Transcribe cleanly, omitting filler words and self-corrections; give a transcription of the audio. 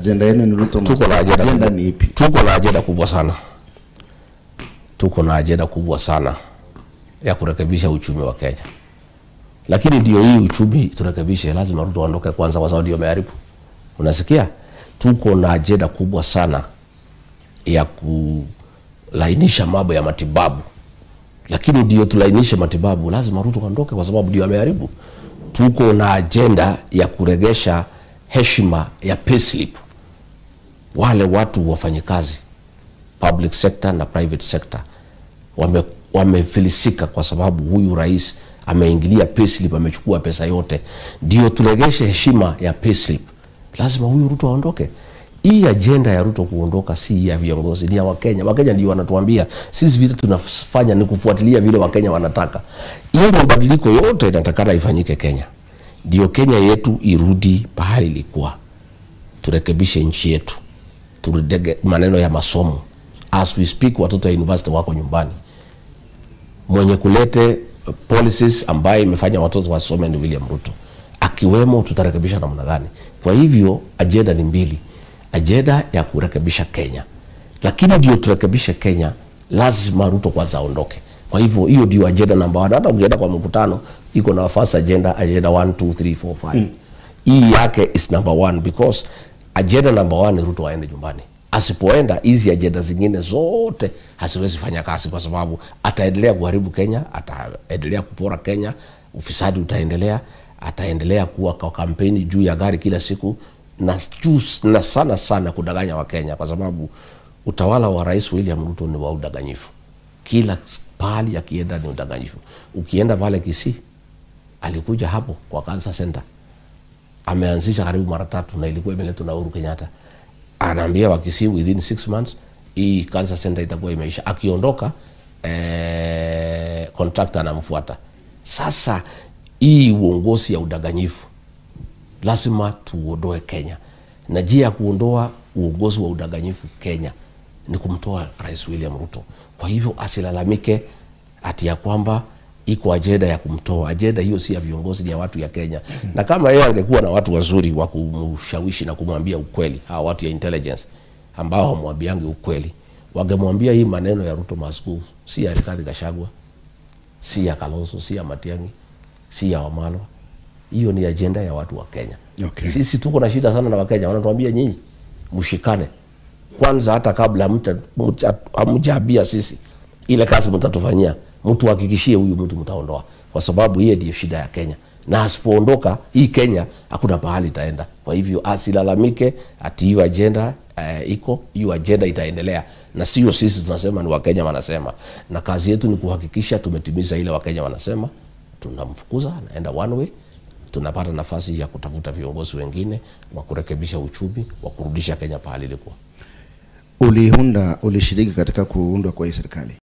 Agenda yenu ni Ruto. Tuko na agenda ni ipi? Tuko na agenda kubwa sana. Tuko na agenda kubwa sana ya kurekebisha uchumi wa Kenya. Lakini ndio hii uchumi turekebishe, lazima Ruto aondoke kwanza, kwa sababu ndio ameharibu. Unasikia? Tuko na agenda kubwa sana ya kulainisha mambo ya matibabu. Lakini ndio tulainishe matibabu, lazima Ruto aondoke kwa sababu ndio ameharibu. Tuko na agenda ya kuregesha heshima ya payslip. Wale watu wafanyikazi public sector na private sector wamefilisika kwa sababu huyu rais ameingilia payslip, amechukua pesa yote. Ndio turegeshe heshima ya payslip, lazima huyu Ruto aondoke. Hii agenda ya Ruto kuondoka si ya viongozi, ni ya Wakenya. Wakenya ndio wanatuambia, sisi vile tunafanya ni kufuatilia vile Wakenya wanataka. Hiyo mabadiliko yote inatakana ifanyike Kenya. Ndio Kenya yetu irudi pahali ilikuwa. Turekebishe nchi yetu. Turudege maneno ya masomo. As we speak, watoto wa university wako nyumbani. Mwenye kulete policies ambaye imefanya watoto wasome ni William Ruto. Akiwemo tutarekebisha namna gani? Kwa hivyo agenda ni mbili. Agenda ya kurekebisha Kenya. Lakini ndio turekebishe Kenya, lazima Ruto kwanza aondoke. Kwa hivyo hiyo ndio agenda number 1. Hata ukienda kwa mkutano iko na first agenda 1 2 3 4 5. Hii yake is number 1 because agenda number 1 ni Ruto aende nyumbani. Asipoenda hizi agenda zingine zote haziwezi fanya kazi, kwa sababu ataendelea kuharibu Kenya, ataendelea kupora Kenya, ufisadi utaendelea, ataendelea kuwa kwa kampeni juu ya gari kila siku na sana kudanganya wa Kenya, kwa sababu utawala wa Rais William Ruto ni wa udanganyifu. Kila pahali akienda ni udanganyifu. Ukienda pale Kisii, alikuja hapo kwa Cancer Center. Ameanzisha karibu mara 3 na ilikuwa imeletwa na Uhuru Kenyatta. Anaambia wa Kisii within 6 months hii Cancer Center itakuwa imeisha. Akiondoka contractor anamfuata. Sasa hii uongozi ya udanganyifu lazima tuondoe Kenya. Na njia ya kuondoa uongozi wa udanganyifu Kenya ni kumtoa Rais William Ruto. Kwa hivyo asilalamike ati ya kwamba iko agenda ya kumtoa. Agenda hiyo si ya viongozi, ni ya watu ya Kenya. Na kama yeye angekuwa na watu wazuri wa kumshawishi na kumwambia ukweli, hawa watu ya intelligence ambao hamwambiangi ukweli, wangemwambia hii maneno ya Ruto must go, si ya Rigathi Gachagua, si ya Kalonzo, si ya Matiang'i, si ya Wamalwa. Hiyo ni agenda ya watu wa Kenya. Okay. Sisi tuko na shida sana na Wakenya. Wanatuambia nyinyi mshikane kwanza, hata kabla hamjaambia sisi ile kazi mtatufanyia, mtu hakikishie huyu mtu mtaondoa, kwa sababu yeye ndio shida ya Kenya. Na asipoondoka hii Kenya hakuna pahali itaenda. Kwa hivyo asilalamike ati hiyo agenda iko, hiyo agenda itaendelea. Na sio sisi tunasema, ni Wakenya wanasema. Na kazi yetu ni kuhakikisha tumetimiza ile Wakenya wanasema. Tunamfukuza, anaenda one way. Tunapata nafasi ya kutafuta viongozi wengine wa kurekebisha uchumi, wa kurudisha Kenya pahali ilikuwa. Ulishiriki katika kuundwa kwa hii serikali?